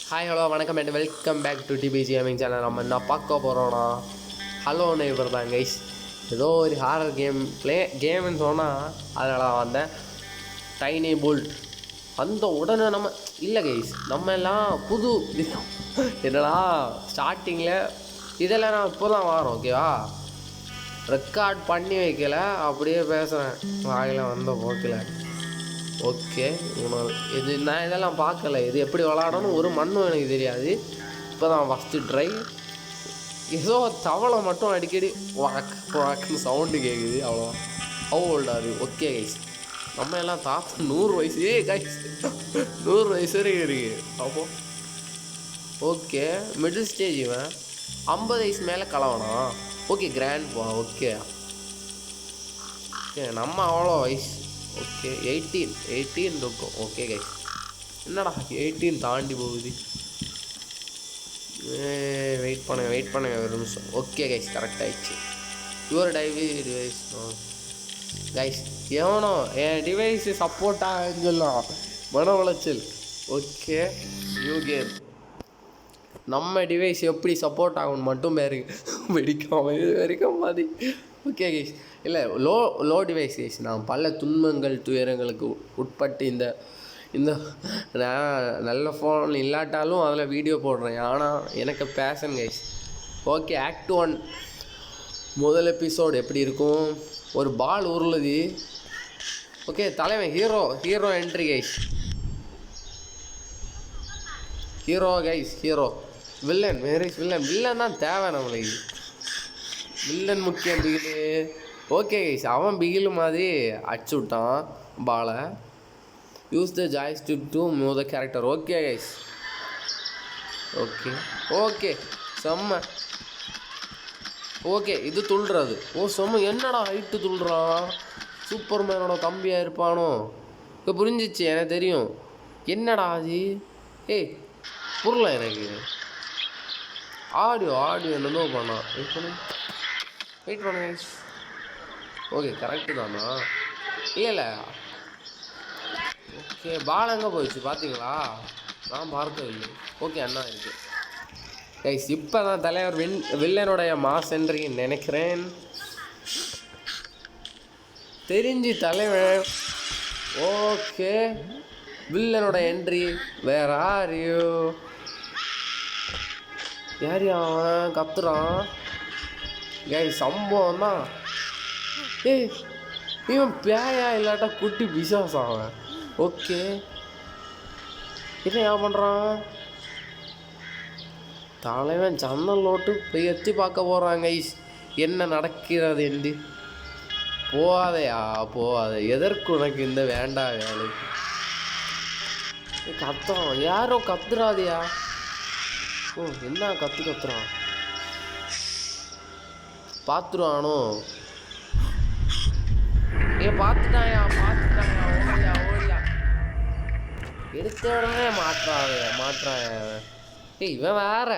Hi hello வணக்கம் and welcome back to TPC gaming channel. நம்ம என்ன பார்க்க போகிறோன்னா ஹலோ நெய்பர் தான் கைஸ். ஏதோ ஒரு ஹாரர் கேம்னு சொன்னால் அதனால் வந்தேன். டைனி புல்ட் அந்த உடனே நம்ம இல்லை கைஸ், நம்ம எல்லாம் புது என்னடா ஸ்டார்டிங்கில் இதெல்லாம் நான் இப்போ தான் வரோம். ஓகேவா, ரெக்கார்ட் பண்ணி வைக்கல, அப்படியே பேசுகிறேன் வாயில் வந்த போக்கில். ஓகே, இது நான் இதெல்லாம் பார்க்கல. இது எப்படி விளாடணும் ஒரு மண்ணும் எனக்கு தெரியாது. இப்போ தான் ஃபஸ்ட்டு ட்ரை. ஏதோ தவளை மட்டும் அடிக்கடி வாக்குன்னு சவுண்டு கேட்குது, அவ்வளோதான். ஓல்டாது. ஓகே கைஸ், நம்ம எல்லாம் தாத்தா 100 வயசு கைஸ் 100 வயசு வரைக்கும் இருக்கு. அப்போ ஓகே, மிடில் ஸ்டேஜ் இவன் 50 வயசு மேலே கலவனா. ஓகே, கிராண்ட் பா. ஓகே ஓகே, நம்ம அவ்வளோ வயசு. ஓகே, 18 இருக்கும். ஓகே கைஸ், என்னடா 18 தாண்டி போகுது. வெயிட் பண்ணுங்க ஒரு நிமிஷம். ஓகே கைஸ், கரெக்ட் ஆயிடுச்சு. யுவர் டிவைஸ் கைஸ், எவனோ என் டிவைஸு சப்போர்ட் ஆகுன்னு சொல்லலாம். மன உளைச்சல். Okay, new game. நம்ம டிவைஸ் எப்படி சப்போர்ட் ஆகும்னு மட்டும் வெடிக்காம மாதிரி. ஓகே கைஸ், இல்லை லோ டிவைஸ் கைஸ். நான் பல துன்பங்கள் துயரங்களுக்கு உட்பட்டு இந்த நான் நல்ல ஃபோன் இல்லாட்டாலும் அதில் வீடியோ போடுறேன். ஆனால் எனக்கு பேஷன் கைஸ். ஓகே, ஆக்ட் 1 முதல் எபிசோடு எப்படி இருக்கும்? ஒரு பால் உருளுது. ஓகே, தலைவன் hero entry guys. Hero villain villain தான் தேவை நம்மளுக்கு. வில்லன் முக்கியம். பிகிலு. ஓகே கைஸ், அவன் பிகிலு மாதிரி அடிச்சு விட்டான் பாலை. Use the joystick to move the character. Okay guys, okay செம்ம. ஓகே, இது துள்ளுறது. செம்ம. என்னடா ஹைட்டு துள்ளுறான், சூப்பர்மேனோட தம்பியாக இருப்பானோ? இப்போ புரிஞ்சிச்சு, எனக்கு தெரியும். என்னடா அது? புரியல எனக்கு. ஆடியோ என்னதோ பண்ணான். வெயிட் பண்ணு. ஓகே, கரெக்டு தானா? இல்லை. ஓகே, பால் எங்கே போயிடுச்சு பார்த்தீங்களா? நான் பார்க்கவில்லை. ஓகே, அண்ணா இருக்குது கைஸ். இப்போ தான் தலைவர் வில்லனுடைய மாஸ் என்று நினைக்கிறேன். தெரிஞ்சு தலைவர். ஓகே, வில்லனோட என்ட்ரி. வேற யாரையோ அவன் கத்துறான் கைஸ். சம்பவம் தான். இவன் பேயா இல்லாட்டா குட்டி பிசாஸ் அவன். ஓகே, என்ன பண்ணுறான் தலைவன்? ஜன்னல் ஓட்டு போய் எத்தி பார்க்க போகிறான் கைஸ், என்ன நடக்கிறது என்று. போகாதே. எதற்கு உனக்கு இந்த வேண்டா வேலை? கத்துறான் யாரோ, கத்துறாதையா? என்ன கத்துறான்? பார்த்துருவானோ? பார்த்துட்டாயா? ஓடியா. எடுத்த உடனே மாற்றான். இவன் வேற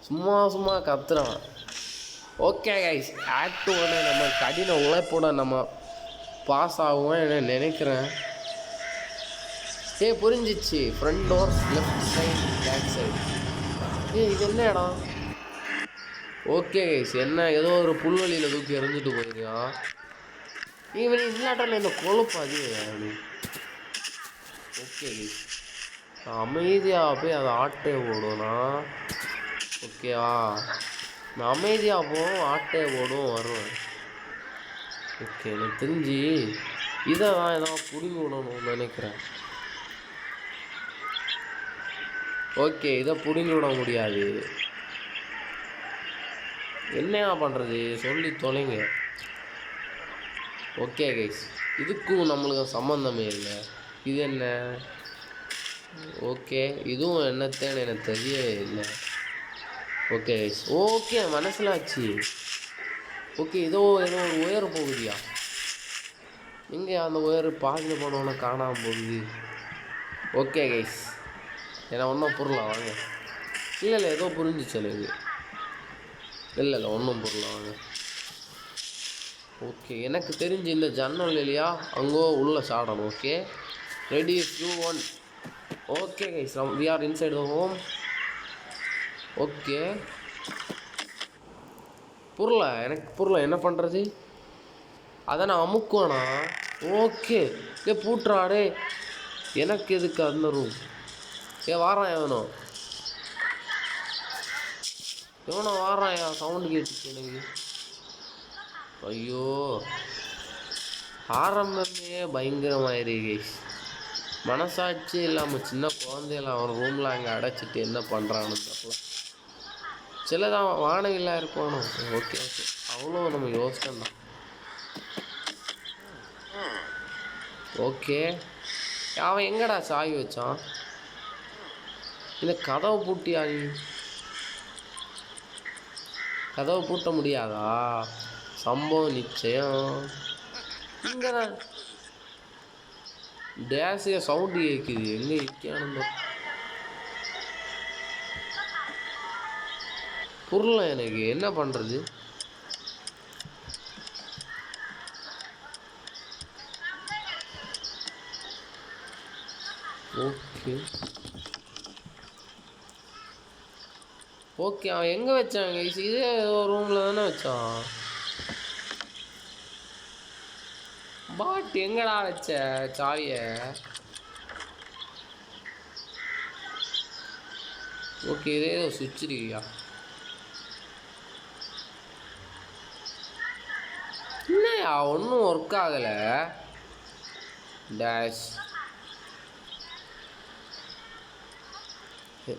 சும்மா கத்துறான். ஓகே கைஸ், ஆக்ட் 1 நம்ம கடின உழைப்போட நம்ம பாஸ் ஆகுவோம் நினைக்கிறேன். புரிஞ்சிச்சு. Front door, left side, back side. இது என்ன இடம்? ஓகே கைஸ், என்ன ஏதோ ஒரு புல்வெளியில் தூக்கி எறிஞ்சிட்டு போயிருக்கான். இவன் இல்லாட்டால இந்த கொழுப்பாது. ஓகே கைஸ், அமைதியாக போய் அதை ஆட்டே ஓடும்னா. ஓகேவா, நான் அமைதியாக போவோம், ஆட்டே ஓடும் வரும். ஓகே, எனக்கு தெரிஞ்சு இதை நான் ஏதாவது பிடிங்கி விடணும்னு நினைக்கிறேன். ஓகே, இதை பிடிங்கி விட முடியாது. என்னையா பண்ணுறது சொல்லி தொலைங்க. ஓகே கைஸ், இதுக்கும் நம்மளுக்கு சம்மந்தமே இல்லை. இது என்ன? ஓகே, இதுவும் என்னத்தேன்னு எனக்கு தெரியவே இல்லை. ஓகே கைஸ், ஓகே மனசிலாச்சு. ஓகே, ஏதோ ஒரு உயர் போகுதியா? எங்கே அந்த உயர் பாதியில் போனோன்னு காணாமல் போகுது. ஓகே கைஸ், ஏன்னா ஒன்றும் புரியல வாங்க. இல்லை ஏதோ புரிஞ்சிச்சு எனக்கு. இல்லை ஒன்றும் புரியல வாங்க. ஓகே, எனக்கு தெரிஞ்சு இந்த ஜன்னல் இல்லையா அங்கோ உள்ள சாடணும். Okay, ready 2 1. Okay guys, we are inside the home. Okay புரியல, எனக்கு புரியல என்ன பண்ணுறது. அதை நான் அமுக்குவானா? ஓகே பூட்டுறாடே. எனக்கு எதுக்கு அந்த ரூம்? வாரான் எவனோ வாரான். சவுண்டு கேட்டுச்சு எனக்கு. ஐயோ ஆரம்பமே பயங்கரமாயிருக்கு. மனசாட்சி இல்லாமல் சின்ன குழந்தையில அவன் ரூமில் அங்கே அடைச்சிட்டு என்ன பண்ணுறான்னு தெரியல. சிலதான் வானவில்லா இருப்பானோ. ஓகே ஓகே அவ்வளோ நம்ம யோசிச்சோம்தான். ஓகே அவன் எங்கடா சாய் வச்சான்? இந்த கதவை பூட்டியா? நீ கதவை பூட்ட முடியாதா? சம்பவம் நிச்சயம். இங்கே தான் டேஸிய சவுண்டு கேட்குது. எங்கே இருக்கானு புரியல எனக்கு என்ன பண்ணுறது. ஓகே ஓகே அவன் எங்கே வச்சாங்க? இதே ஒரு ரூமில் தானே வச்சான். பாட் எங்கடா வச்ச சாவிய? ஓகே இதே சுவிட்ச் இருக்கியா? இல்லையா ஒன்றும் ஒர்க் ஆகலை. டேஷ்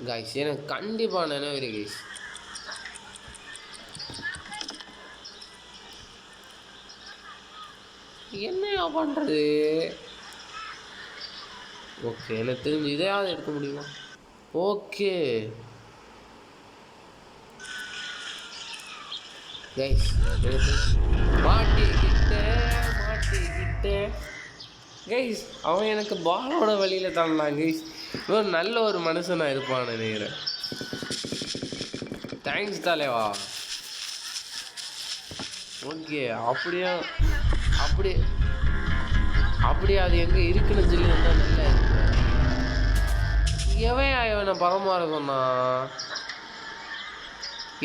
கைஸ் எனக்கு கண்டிப்பாக நினைவு கைஸ். என்னையா பண்ணுறது? ஓகே எனக்கு தெரிஞ்சு இதையாவது எடுக்க முடியுமா? ஓகே கைஸ் மாட்டிக்கிட்டேன் கைஸ். அவன் எனக்கு பாலோட வழியில் தாண்டான் கைஸ். ஒரு நல்ல ஒரு மனுஷனாக இருப்பான்னு நினைக்கிறேன். தேங்க்ஸ் தலைவா. ஓகே அப்படியே அது எங்கே இருக்குன்னு சொல்லி இருந்தால் நல்லா இருக்கு. எவனை பரமாற சொன்னான்?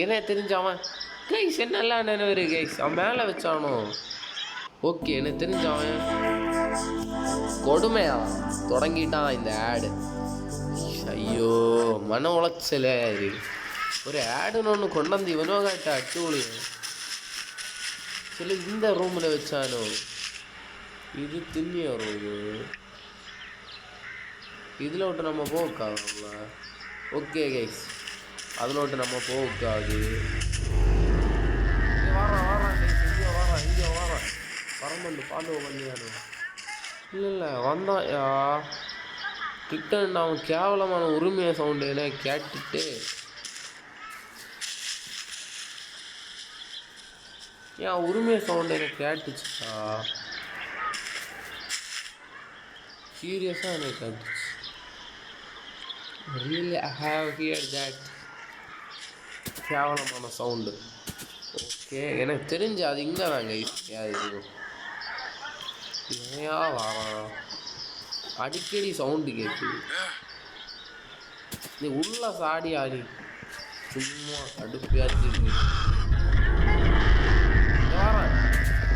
என்ன தெரிஞ்சவன் கைஸ் என்னெல்லாம் நினைவு கைஸ். அவன் மேலே வச்சானோ? ஓகே எனக்கு தெரிஞ்சவன் கொடுமையா தொடங்கிட்டான் இந்த ஆடு. ஐயோ மன உளைச்சலே. ஒரு ஆடுன்னு ஒன்று கொண்டாந்து இவனோ காட்ட அட்டு ஒழியும். சில இந்த ரூமில் வச்சானோ? இது திண்ணிய ரூமு. இதில் விட்டு நம்ம போக்காதுல. ஓகே கைஸ் அதில் விட்டு நம்ம போக்காது. இங்கே வாரான் வரம்பண்டு பாண்டு பண்ணியானு. இல்லை வந்தாயா கிட்ட. அவன் கேவலமான உரிமையை சவுண்டு என்ன கேட்டுட்டு ஏன் உரிமையை சவுண்டு எனக்கு கேட்டுச்சுக்கா. சீரியஸாக எனக்கு கேட்டுச்சு. Really I have hear that கேவலமான சவுண்டு. ஓகே எனக்கு தெரிஞ்சு அது இங்கே தாங்க இருக்கும். ஏயா வாரான் அடிக்கடி சவுண்டு கேட்குது. நீ உள்ள சாடி ஆடி சும்மா கடுப்பியாச்சு. வாரான்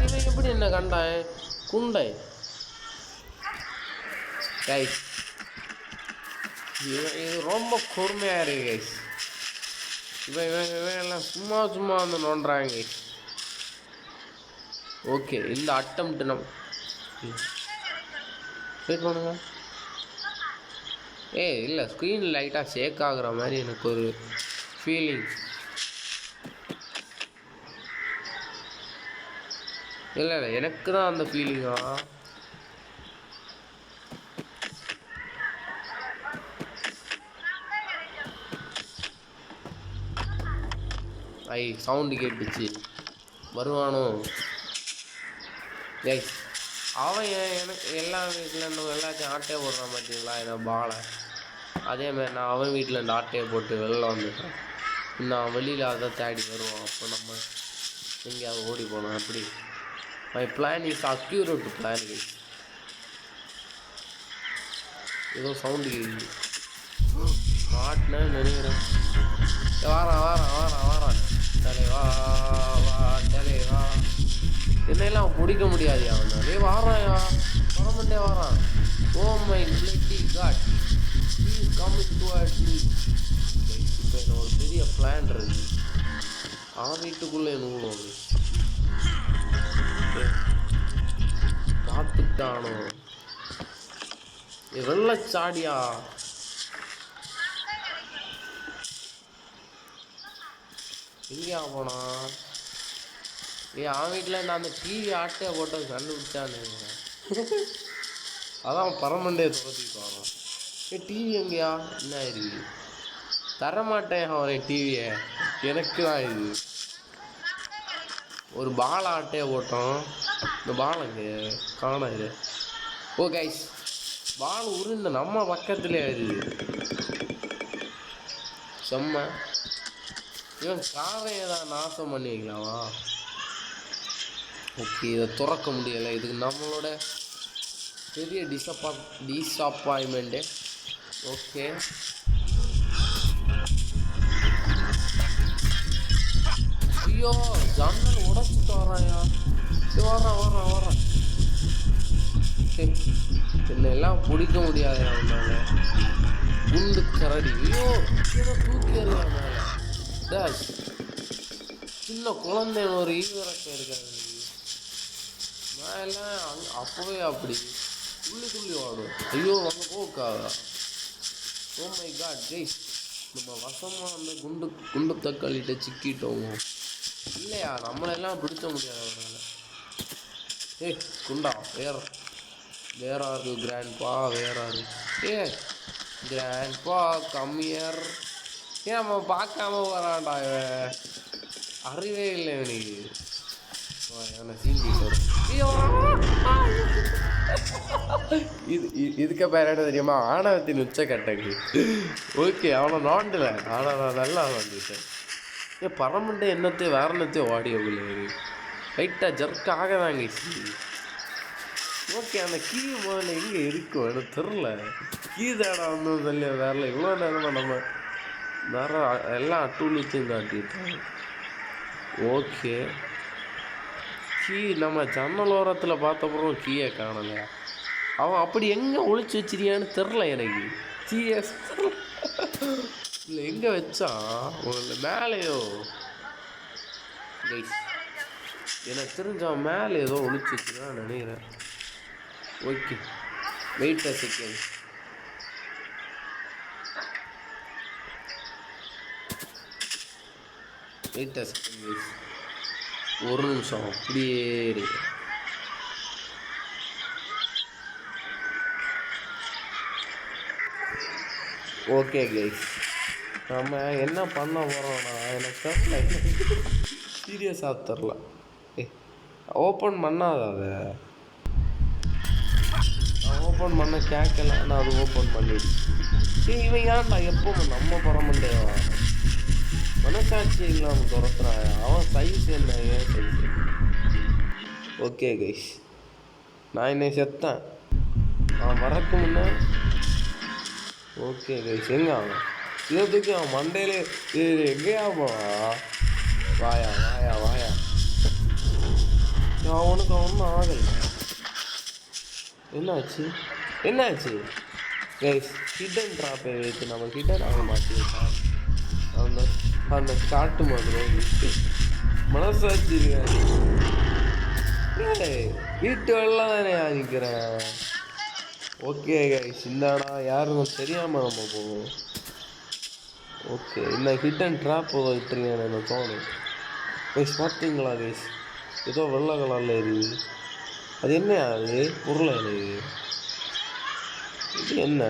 இவன் எப்படி என்ன கண்டான் குண்டை கைஸ். இது ரொம்ப கொடுமையாக இருக்கு கைஸ். இவன் எல்லாம் சும்மா வந்து நோண்டுறாங்க. ஓகே இந்த அட்டம்ப்ட் நம்ம வெயிட் பண்ணுங்க. இல்லை ஸ்க்ரீன் லைட்டாக ஷேக் ஆகுற மாதிரி எனக்கு ஒரு ஃபீலிங். இல்லை எனக்கு தான் அந்த ஃபீலிங்கா. சவுண்டு கேட்டுச்சு வருவானோ? அவன் எனக்கு எல்லா வீட்டில் எல்லாத்தையும் ஆட்டையை போடுறான் பார்த்தீங்களா என்ன பாலை. அதேமாதிரி நான் அவன் வீட்டில் இந்த ஆட்டையை போட்டு வெளில வந்துட்டேன். நான் வெளியில் அதை தேடி வருவான். அப்போ நம்ம எங்கேயாவது ஓடி போனோம். அப்படி my plan is accurate plan. ஏதோ சவுண்டு கேட்குது. மாட்டினேன்னு நினைக்கிறேன். வாரான் தலைவா வா தலைவா. என்னெல்லாம் பிடிக்க முடியாது அவனாலே. வாராயா பரமண்டே வாரான். Oh my bloody god, he is coming towards me. இப்போ என்ன ஒரு பெரிய பிளான் இருக்கு. அவன் வீட்டுக்குள்ளே நூலும் பார்த்துட்டானோ வெள்ளச்சாடியா. எங்கேயா போனா? அவன் வீட்டில் நான் அந்த டிவி ஆட்டையை போட்டது கண்டுபிடிச்சானு. அதான் பரமண்டே துரத்திட்டு வரோம். டிவி எங்கேயா? என்ன இருக்கு? தரமாட்டேன் அவனை டிவியை, எனக்கு தான் இது. ஒரு பால் ஆட்டையை போட்டோம். இந்த பால் அங்கே காண இது. ஓ கைஸ், பால் உருந்த நம்ம பக்கத்துலேயே இருக்குது. செம்ம. இவன் காரையை தான் நாசம் பண்ணி வைக்கலாமா? ஓகே, இதை திறக்க முடியலை. இதுக்கு நம்மளோட பெரிய டிஸப்பாயின்மெண்ட்டு. ஓகே, ஐயோ ஜன்னல் உடச்சிட்டு வராயா. வரான் என்னெல்லாம் பிடிக்க முடியாது அவனால. குண்டு கரடி. ஐயோ ஏதோ தூக்கி எறியா மேலே. சின்ன குழந்தை ஒரு ஈவிரக்கம் இருக்காது. நான் எல்லாம் அப்போவே அப்படி துள்ளி வாடும். ஐயோ அங்கே போக்காதா. ஓ மை காட் கைஸ், நம்ம வசமாக அந்த குண்டு தக்காளிகிட்ட சிக்கிட்டோம். இல்லையா, நம்மளெல்லாம் பிடிச்ச முடியாது அவனால. குண்டா வேற ஆறு கிராண்ட்பா, வேற ஆறு. கிராண்ட்பா கம்மியர். நம்ம பார்க்காம வரான்டா இவன். அறிவே இல்லை இவனுக்கு. இதுக்கு பேர் என்ன தெரியுமா? ஆணவத்தின் உச்சக்கட்டக்கு. ஓகே, அவனை நோண்டல, ஆனால் நான் நல்லா வந்துட்டேன். பரமண்டே என்னத்தையும் வேற என்னத்தையும் ஓடிய லைட்டாக ஜர்க்காக தாங்க. ஓகே, அந்த கீ முதல்ல எங்கே இருக்கும் எனக்கு தெரில. கீ தேடா வந்து சொல்லி வேற இவ்வளோ நேரமாக நம்ம வேற எல்லாம் அட்டூழியத்தையும் காட்டிட்டோம். ஓகே, கீ நம்ம ஜன்னல் ஓரத்தில் பார்த்தப்பறம் கீயை காணலையா? அவன் அப்படி எங்கே ஒழிச்சு வச்சிருக்கியான்னு தெரில எனக்கு. கீயை இல்லை எங்கே வச்சான்? மேலேயோ கைஸ், எனக்கு தெரிஞ்சவன் மேலே ஏதோ ஒழிச்சு வச்சுதான் நினைக்கிறேன். Okay, wait a second. ஒரு நிமிஷம் அப்படியே இருக்கு. ஓகே கைஸ், நம்ம என்ன பண்ண போகிறோம்னா எனக்கு தெரில, சீரியஸாக தெரில. ஓப்பன் பண்ணாத, அதை நான் ஓப்பன் பண்ண கேட்கல, நான் அது ஓப்பன் பண்ணிடுச்சு. இவன் ஏன்டா எப்போ நம்ம பரமண்டேவா மனசாட்சி இல்லாமல் துரத்துறான். அவன் சைஸ் என்ன, ஏன் சைஸ்? ஓகே கைஸ், நான் இன்னைக்கு செத்தேன். அவன் வரக்கு முன்னே. ஓகே கைஸ், எங்கே அவன்? இதுக்கு அவன் மண்டையிலே எங்கேயா போவான்? வாயா வாயா வாயா. அவனுக்கு ஒன்றும் ஆகலை. என்னாச்சு கைஸ்? ஹிடன் ட்ராப்பை வைத்து நம்ம ஹிடன் ஆக மாட்டேன். அந்த காட்டு மாதிரி மனசாட்சி வீட்டு வெள்ளம் தானே நிற்கிறேன். ஓகே கைஸ், இந்தாடா யாருன்னு தெரியாமல் நம்ம போவோம். ஓகே, இந்த ஹிடன் ட்ராப் விட்டுருக்கேன் எனக்கு தோணும். கைஸ் பார்த்தீங்களா கைஸ், ஏதோ வெள்ளை கலரில் இருக்குது. அது என்ன? அது பொருளை எனக்கு இது என்ன?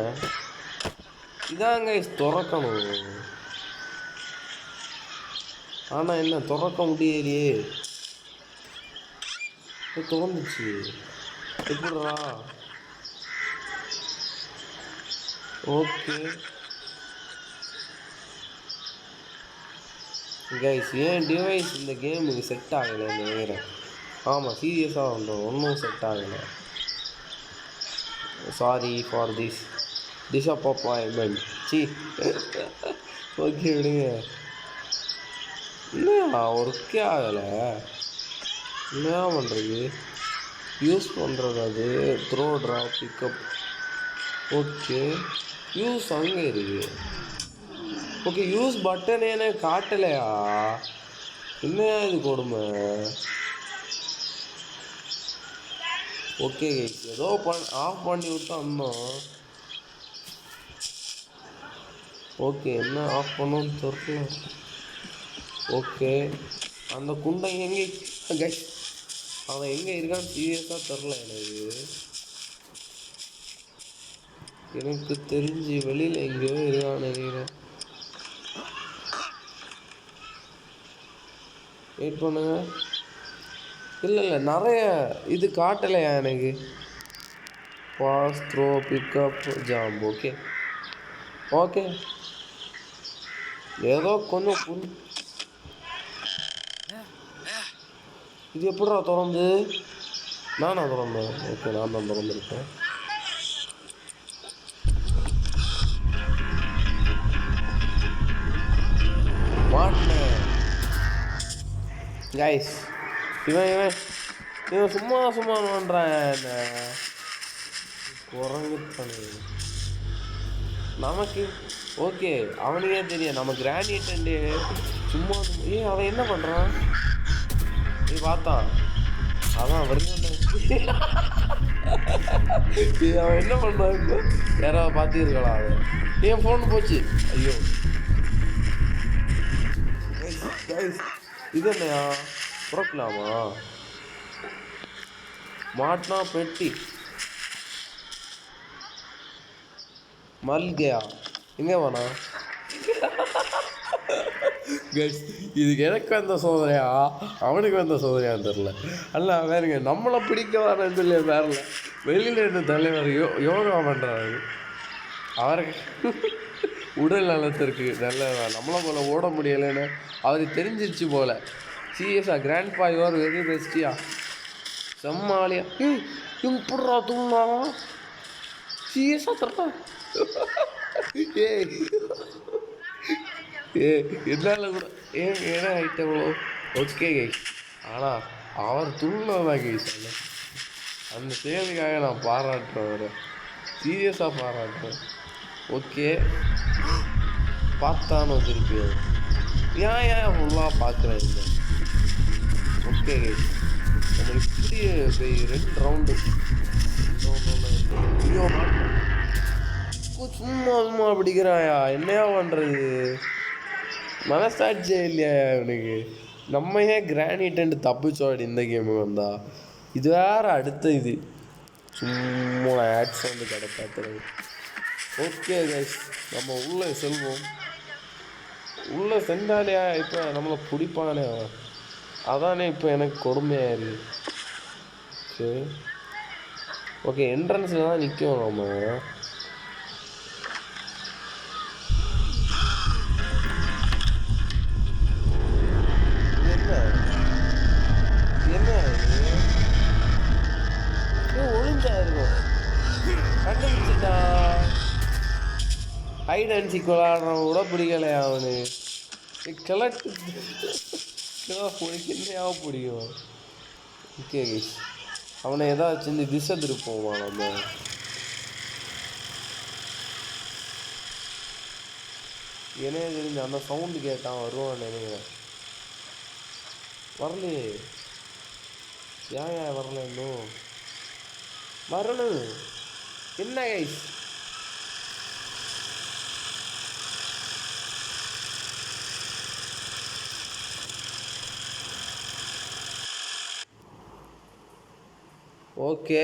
இதாங்க திறக்கணும். ஆனால் என்ன திறக்க முடியலையே. திறந்துச்சு எப்படிடா? ஓகே கைஸ், ஏன் டிவைஸ் இந்த கேமுக்கு செட் ஆகலைன்னு நினைக்கிறேன். ஆமாம், சீரியஸாக வந்தோம், ஒன்றும் செட் ஆகலை. Sorry for this disappointment. Okay விடுங்க. இல்லையா ஒர்க்கே ஆகலை. என்ன பண்ணுறது? யூஸ் பண்ணுறது அது throw drop pickup. Okay use அங்கே இருக்குது. ஓகே யூஸ் பட்டன் எனக்கு காட்டலையா? என்னையா இது கொடுமை? ஓகே ஏதோ ஆஃப் பண்ணி விட்டா இன்னும். ஓகே என்ன ஆஃப் பண்ணணும்னு தெரியல. ஓகே அந்த குண்டை எங்கே அவன் எங்கே இருக்கான்னு சீரியஸாக தெரில எனக்கு தெரிஞ்சு வெளியில் எங்கேயோ இருக்கான்னு நினைக்கிறேன். வெயிட் பண்ணுங்க. இல்லை நிறைய இது காட்டலையா எனக்கு? Pass throw pickup jump. Okay okay ஏதோ கொஞ்சம் இது எப்படிடா திறந்து? நானா திறந்தேன்? ஓகே நான் தான் திறந்துருக்கேன். மாட்டேன் கைஸ். இவன் சும்மா பண்ணுறான். என்ன குரங்கு பண்ணு நமக்கு. ஓகே அவனுக்கே தெரியும் நம்ம கிரானியேட்டே சும்மா. அவன் என்ன பண்ணுறான்? நீ பார்த்தான் அதான் வருங்க. அவன் என்ன பண்ணுறான்? இப்போ யாராவது பார்த்துருக்கலாம். அவன் என் ஃபோன் போச்சு. ஐயோ இது என்னையா புறக்கலாமா? மாட்டினா பெட்டி மல்கையா எங்கே வேணா? இதுக்கு எனக்கு வந்த சோதனையா அவனுக்கு வந்த சோதனையான்னு தெரில. அல்ல வேறுங்க நம்மளை பிடிக்க வரேன்னு சொல்லி வேறல வெளியில் இருந்த தலைவர் யோகா பண்ணுறாரு. அவருக்கு உடல் நலத்திற்கு நல்ல நம்மளை போல ஓட முடியலைன்னு அவருக்கு தெரிஞ்சிருச்சு போல. சீரியஸா கிராண்ட் பா யுவர் வெரி பெஸ்டியா செம்மாலியா. இப்படா தூண்ணா சீரியஸா தரா. என்னால் கூட ஏன்னா ஐட்டங்களோ ஓகே கைஸ். ஆனால் அவர் தூங்கினதான் கைஸ். அந்த சேவைக்காக நான் பாராட்டுறேன். அவரை சீரியஸாக பாராட்டுறேன். ஓகே பார்த்தானோ திருப்பி ஏன் ஃபுல்லாக பார்க்குறேன். இல்லை ஓகே கைஸ் நம்ம இப்படி 2 ரவுண்டு சும்மா பிடிக்கிறாயா? என்னையா பண்ணுறது? மனசாட்சியே இல்லையா அவனுக்கு? நம்ம ஏன் கிரானிட்டு தப்பிச்சோடி இந்த கேமு வந்தா? இது வேறு அடுத்த இது சும்மா ஆட்ஸ் வந்து கடை பார்த்துறது. ஓகே கைஸ் நம்ம உள்ளே செல்வோம். உள்ளே சென்றாலையா இப்போ நம்மளை பிடிப்பானே அவன். அதானே இப்போ எனக்கு கொடுமையாக இருக்குது. சரி ஓகே என்ட்ரன்ஸில் தான் நிற்கும் நம்ம. ஹைட் அண்ட் சீக் விளாடுறவன் கூட பிடிக்கலையா அவனு? கிளட்டு உனக்கு என்னையா பிடிக்கும்? ஓகே கைஸ் அவனை ஏதாச்சும் இந்த திசை திருப்போமா நம்ம? என்னையே தெரிஞ்சு அந்த சவுண்டு கேட்டான் வருவான் நினைக்கிறேன். வரலையே. ஏன் வரல இன்னும்? வரணும் என்ன கைஸ்? ஓகே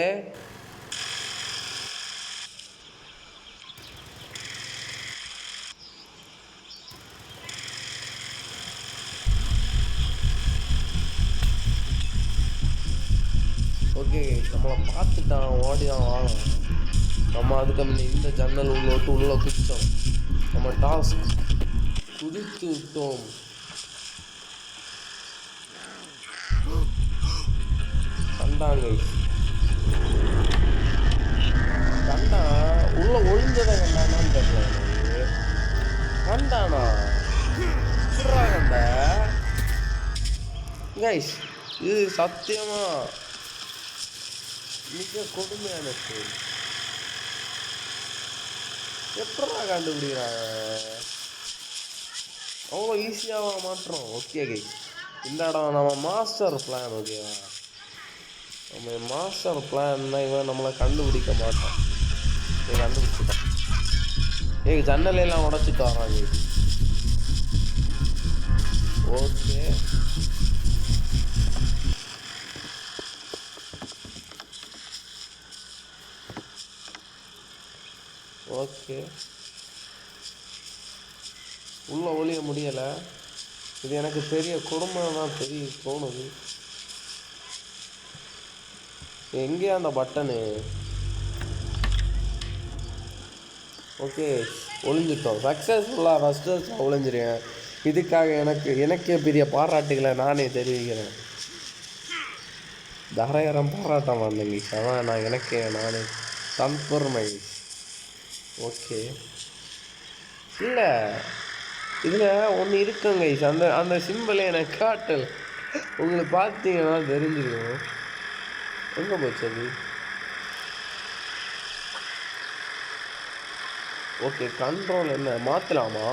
ஓகே நம்மளை பார்த்துட்டான் ஓடி தான் வாங்கலாம். நம்ம அதுக்கு முன்ன இந்த ஜன்னல் உள்ள விட்டு உள்ளே குதித்தோம். நம்ம டாஸ்க் குதித்து விட்டோம். கண்டாங்க கண்டா உள்ள ஒளிஞ்சதை கண்டானான்னு தெரியல எனக்கு. கண்டானா கண்ட கைஸ், இது சத்தியமா மிக கொடுமையான ஸ்டோரி. எப்படா கண்டுபிடிக்கிறாங்க? அவ்வளோ ஈஸியாக மாற்றோம். ஓகே கைஸ், இந்த இடம் நம்ம மாஸ்டர் பிளான். ஓகேவா, நம்ம மாஸ்டர் பிளான்னா இவன் நம்மளை கண்டுபிடிக்க மாட்டான். கண்டுபிடிச்சிட்டான். ஜன்னலையெல்லாம் உடச்சிட்டு வராங்க. ஓகே, ஓகே, உள்ள ஒளிய முடியலை. இது எனக்கு பெரிய குடும்பம் தான் தோணுது. எங்கேயா அந்த பட்டனு? ஓகே, ஒளிஞ்சிட்டோம். சக்ஸஸ்ஃபுல்லாக ஃபஸ்ட்டு ஒளிஞ்சிருக்கேன். இதுக்காக எனக்கே பெரிய பாராட்டுகளை நானே தெரிவிக்கிறேன். தாராயிரம் பாராட்டம் வந்தேங்க. அதான் நான் நானே தன்பெருமை. ஓகே, இல்லை இதில் ஒன்று இருக்குங்க. அந்த சிம்பிளை எனக்கு காட்டல். உங்களுக்கு பார்த்தீங்கன்னா தெரிஞ்சிடும். எங்கே போச்சு அது? ஓகே, கண்ட்ரோல் என்ன மாற்றலாமா?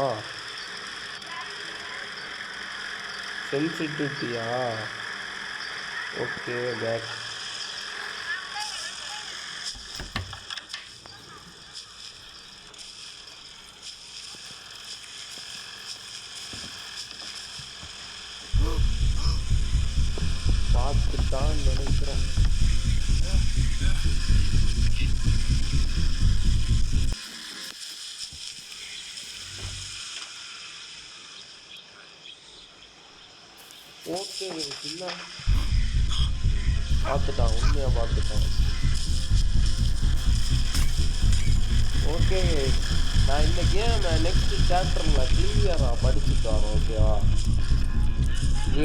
சென்சிட்டிவிட்டியா? Okay, back. பார்த்துட்டான்னு நினைக்கிறேன். ஓகே, இல்லை பார்த்துட்டான், உண்மையாக பார்த்துட்டான். ஓகே, நான் இந்த கேமை நெக்ஸ்ட் சாப்டரில் கிளியராக படிச்சுட்டு வரேன். ஓகேவா,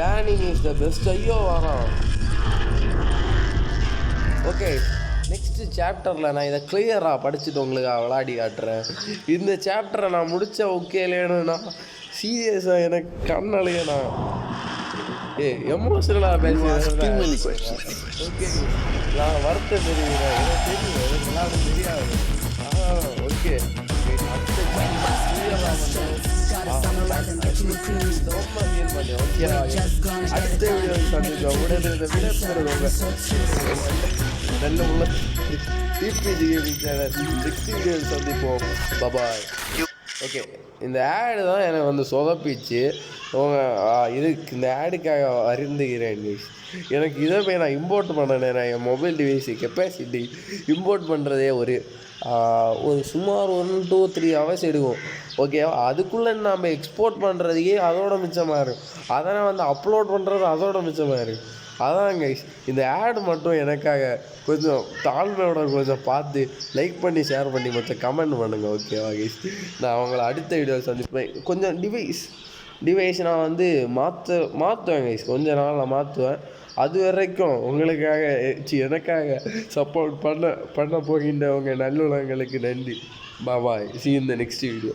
லேர்னிங் இஸ் த பெஸ்ட். ஐயோ வரான். ஓகே, நெக்ஸ்ட்டு சாப்டரில் நான் இதை கிளியராக படிச்சுட்டு உங்களுக்கு விளையாடி காட்டுறேன். இந்த சாப்டரை நான் முடித்த ஓகே இல்லைன்னா சீரியஸாக எனக்கு கண்ணலையே நான் எமோஷனலாக பேசுகிறேன். ஓகே, நான் வருத்தம் தெரிவிக்கிறேன். எனக்கு தெரியும், எனக்கு விளையாட தெரியாது. ஓகே, அடுத்த வீடியோ சந்திப்போம். உடனே நல்ல உள்ள TPG gaming channel next video சந்திப்போம். பபாய். ஓகே, இந்த ஆடு தான் எனக்கு வந்து சொதப்பிச்சு. இதுக்கு இந்த ஆடுக்காக வருந்துகிறேன். எனக்கு இதை போய் நான் இம்போர்ட் பண்ணேன். நான் என் மொபைல் டிவைஸ் கெப்பாசிட்டி இம்போர்ட் பண்ணுறதே ஒரு சுமார் 1, 2, 3 ஹவர்ஸ் எடுக்கும். ஓகேவா, அதுக்குள்ளே நம்ம எக்ஸ்போர்ட் பண்ணுறதுக்கே அதோட மிச்சமாக இருக்கும். அதை வந்து அப்லோட் பண்ணுறது அதோட மிச்சமாக இருக்கும். அதான் கைஸ், இந்த ஆடு மட்டும் எனக்காக கொஞ்சம் தாழ்மையோட கொஞ்சம் பார்த்து லைக் பண்ணி ஷேர் பண்ணி கொஞ்சம் கமெண்ட் பண்ணுங்கள். ஓகேவா கைஸ், நான் அவங்கள அடுத்த வீடியோவில் சந்திப்பேன். கொஞ்சம் டிவைஸ் நான் வந்து மாற்றுவேன் கைஸ். கொஞ்ச நாள் நான் மாற்றுவேன். அது வரைக்கும் உங்களுக்காக எனக்காக சப்போர்ட் பண்ண போகின்றவங்க நல்லுள்ளங்களுக்கு நன்றி. பாய். See you in the next video.